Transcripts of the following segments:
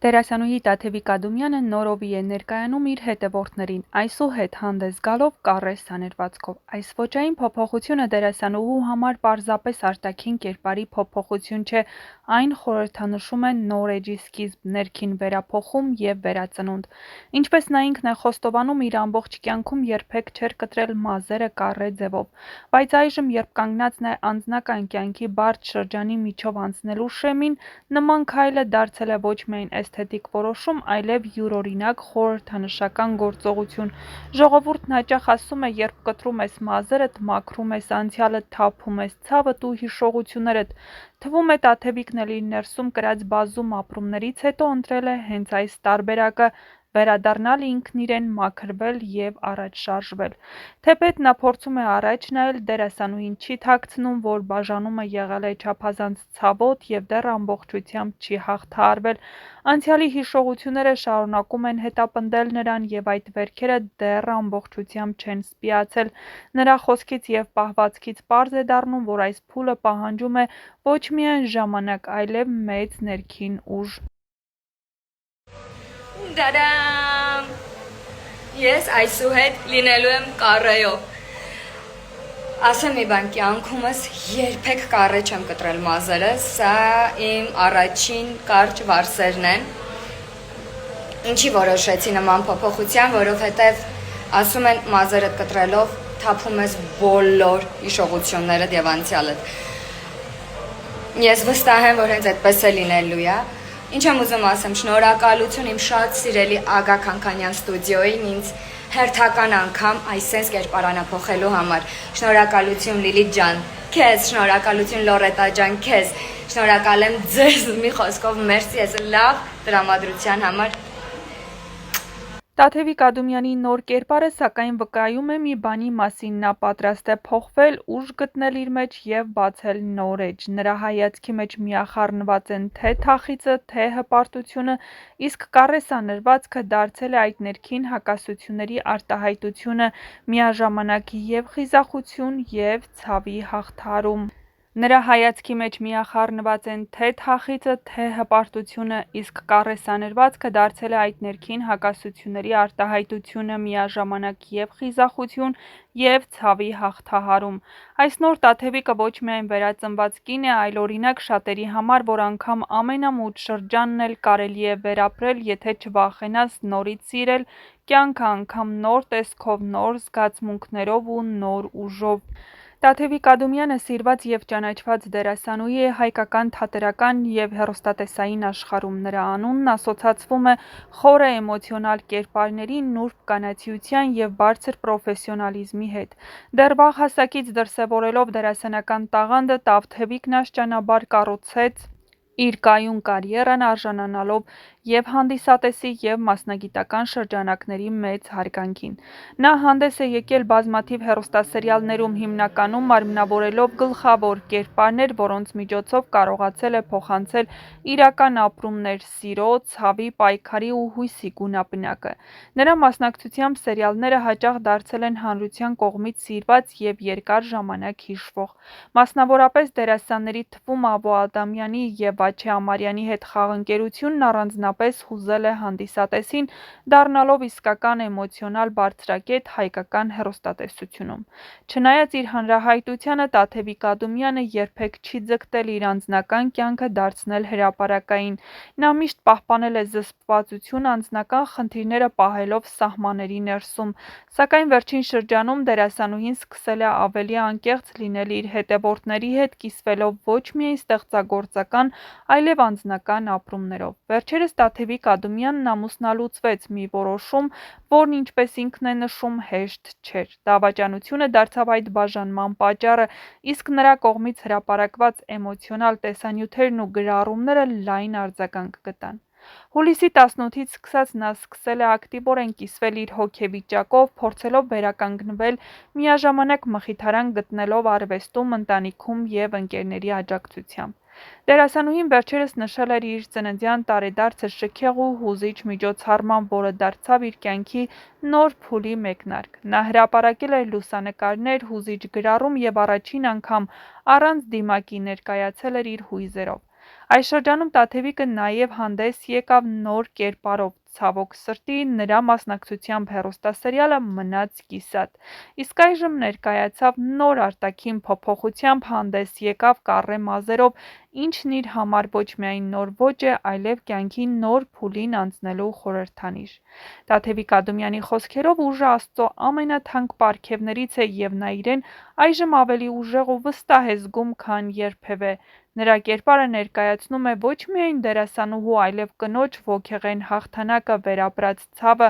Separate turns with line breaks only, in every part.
Դերասանուհի Տաթևիկ Ադումյանը նորովի է ներկայանում իր հետևորդներին, այսուհետ հանդես գալով կառե սանրվածքով։ Այս ոճային փոփոխությունը դերասանուհու համար պարզապես արտաքին կերպարի փոփոխություն չէ, այն խորհրդանշում է նոր էջի սկիզբ, ներքին վերափոխում և վերածնունդ։ Ինչպես նա ինքն է խոստովանում, իր ամբողջ կյանքում երբեք չէր կտրել մազերը կառե ձևով, բայց այժմ, երբ կանգնածն է անձնական կյանքի բարդ շրջանի միջով անցնելու շեմին, նման քայլը դարձել է ոչ միայն էսթետիկ որոշում, այլև յուրօրինակ խորհրդանշական գործողություն։ Ժողովուրդն հաճախ ասում է, երբ կտրում ես մազերդ, մաքրում ես անցյալդ, թափում ես ցավդ ու հիշողություններդ։ Թվում է Տաթևիկն էլ իր ներսում կրած բազում ապրումներից հետո ընտրել է հենց այս տարբերակը՝ վերադառնալ ինքն իրեն, մաքրվել և առաջ շարժվել։ Թեպետ նա փորձում է առաջ նայել, դերասանուհին չի թաքցնում, որ բաժանումը եղել է չափազանց ցավոտ և դեռ ամբողջությամբ չի հաղթահարվել։ Անցյալի հիշողությունները շարունակում են հետապնդել նրան և այդ վերքերը դեռ ամբողջությամբ չեն սպիացել։ Նրա խոսքից և պահվածքից պարզ է դառնում, որ այս փուլը պահանջում է ոչ միայն ժամանակ, այլև մեծ ներքին ուժ։
Դադամ! Ես այսուհետ լինելու եմ կառեով։ Ասեմ մի բան, կյանքումս երբեք կառե չեմ կտրել մազերս, սա իմ առաջին կարճ վարսերն են։ Ինչի որոշեցի նման փոփոխության, որովհետև ասում են մազերդ կտրելով թափում ես բոլոր հիշողություններդ եւ անցյալդ։ Ես վստահ եմ, որ հենց այդպես է լինելու է։ Ինչ եմ ուզում ասեմ, շնորհակալություն իմ շատ սիրելի Ագա Քանքանյան ստուդիոյին ինձ հերթական անգամ այսպես կերպարանափոխելու համար։ Շնորհակալություն Լիլիթ ջան, քեզ, շնորհակալություն Լորետա ջան, քեզ։ Շնորհակալ եմ ձեզ, մի խոսքով մերսի, ես լավ տրամադրության համար։
Տաթևիկ Ադումյանի նոր կերպարը սակայն վկայում է մի բանի մասին՝ նա պատրաստ է փոխվել, ուժ գտնել իր մեջ և բացել նոր էջ։ Նրա հայացքի մեջ միախառնված են թե թախիծը, թե հպարտությունը, իսկ կառե սանրվածքը դարձել է այդ ներքին հակասությունների արտահայտությունը, միաժամանակ և խիզախություն, և ցավի հաղթահարում։ Նրա հայացքի մեջ միախառնված են թե թախիծը, թե հպարտությունը, իսկ կառե սանրվածքը դարձել է այդ ներքին հակասությունների արտահայտությունը, միաժամանակ և խիզախություն, և ցավի հաղթահարում։ Այս նոր Տաթևիկը ոչ միայն վերածնված կին է, այլ օրինակ շատերի համար, որ անգամ ամենամութ շրջանն էլ կարելի է վերապրել, եթե չվախենաս նորից սիրել կյանքը անգամ նոր տեսքով, նոր զգացմունքներով ու նոր ուժով։ Տաթևիկ Ադումյանը սիրված և ճանաչված դերասանուհի է հայկական թատերական և հեռուստատեսային աշխարհում։ Նրա անունն ասոցացվում է խորը էմոցիոնալ կերպարների, նուրբ կանացիության և բարձր պրոֆեսիոնալիզմի հետ։ Դեռ վաղ հասակից դրսևորելով դերասանական տաղանդը, Տաթևիկն աստիճանաբար կառուցեց իր կայուն կարիերան, արժանանալով և հանդիսատեսի, և մասնագիտական շրջանակների մեծ հարգանքին։ Նա հանդես է եկել բազմաթիվ հեռուստասերիալներում, հիմնականում մարմնավորելով գլխավոր կերպարներ, որոնց միջոցով կարողացել է փոխանցել իրական ապրումներ, սիրո, ցավի, պայքարի ու հույսի գունապնակը։ Նրա մասնակցությամբ սերիալները հաճախ դարձել են հանրության կողմից սիրված և երկար ժամանակ հիշվող։ Մասնավորապես դերասանների թվում Աբո Ադամյանի և Վաչե Ամարյանի հետ խաղընկերությունն առանձնապես հուզել է հանդիսատեսին, դառնալով իսկական էմոցիոնալ բարձրակետ հայկական հեռուստատեսությունում։ Չնայած իր հանրահայտությանը, Տաթևիկ Ադումյանը երբեք չի ձգտել իր անձնական կյանքը դարձնել հրապարակային։ Նա միշտ պահպանել է զսպվածություն, անձնական խնդիրները պահելով սահմանների ներսում։ Սակայն վերջին շրջանում դերասանուհին սկսել է ավելի անկեղծ լինել իր հետևորդների հետ, կիսվելով ոչ միայն ստեղծագործական, այլև անձնական ապրումներով։ Վերջերս Տաթևիկ Ադումյանն ամուսնալուծվեց, մի որոշում, որն ինչպես ինքն է նշում, հեշտ չէր։ Դավաճանությունը դարձավ այդ բաժանման պատճառը, իսկ նրա կողմից հրապարակված էմոցիոնալ տեսանյութերն ու գրառումները լայն արձագանք գտան։ Հուլիսի 18-ից սկսած նա սկսել է ակտիվորեն կիսվել իր հոգեվիճակով, փորձելով վերականգնվել, միաժամանակ մխիթարան գտնելով արվեստում, ընտանիքում և ընկերների աջակցությամբ։ Դերասանուհին վերջերս նշել էր իր ծննդյան տարեդարձը շքեղ ու հուզիչ միջոցառմամբ, որը դարձավ իր կյանքի նոր փուլի մեկնարկ։ Նա հրապարակել էր լուսանկարներ, հուզիչ գրառում և առաջին անգամ առանց դիմակի ներկայացել էր իր հույզերով։ Այս շրջանում Տաթևիկը նաև հանդես եկավ նոր կերպարով, ցավոք սրտի, նրա մասնակցությամբ հեռուստասերիալը «Մնաց կիսատ», իսկ այժմ ներկայացավ նոր արտաքին փոփոխությամբ, հանդես եկավ կառե մազերով, ինչն իր համար ոչ միայն նոր ոճ է, այլև կյանքի նոր փուլին անցնելու խորհրդանիշ։ Տաթևիկ Ադամյանի խոսքերով ուժը Աստծո ամենաթանկ պարգևներից է և նա իրեն այժմ ավելի ուժեղ ու վստահ է զգում, քան երբևէ։ Նրա կերպարը ներկայացնում է ոչ միայն դերասանուհու, այլև կնոջ ոգեղեն հաղթանակը, վերապրած ցավը,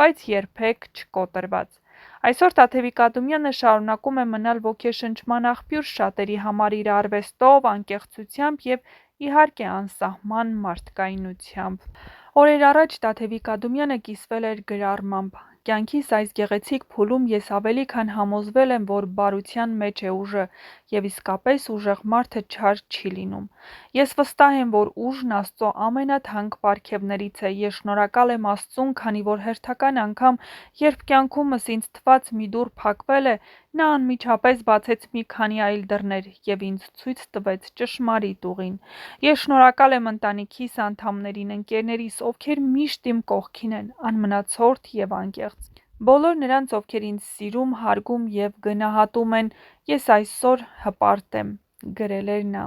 բայց երբեք չկոտրված։ Այսօր Տաթևիկ Ադամյանը շարունակում է մնալ ոգեշնչման աղբյուր շատերի համար իր արվեստով, անկեղծությամբ և իհարկե անսահման մարդկայնությամբ։ Օրեր առաջ Տաթևիկ Ադամյանը կիսվել էր գրառմամբ. «Կյանքիս այս գեղեցիկ փուլում ես ավելի քան համոզվել եմ, որ բարության մեջ է ուժը, և իսկապես ուժեղ մարդը չար չի լինում։ Ես վստահ եմ, որ ուժն Աստծո ամենաթանկ պարգևներից է։ Ես շնորհակալ եմ Աստծուն, քանի որ հերթական անգամ, երբ կյանքումս ինձ թվաց մի դուռ փակվել է, նա անմիջապես բացեց մի քանի այլ դռներ և ինձ ցույց տվեց ճշմարիտ ուղին։ Ես շնորհակալ եմ ընտանիքիս անդամներին, ընկերներիս, ովքեր միշտ իմ կողքին են, անմնացորդ և անկեղծ։ Բոլոր նրանց, ովքեր ինձ սիրում, հարգում և գնահատում են, ես այսօր հպարտ եմ», գրել էր նա։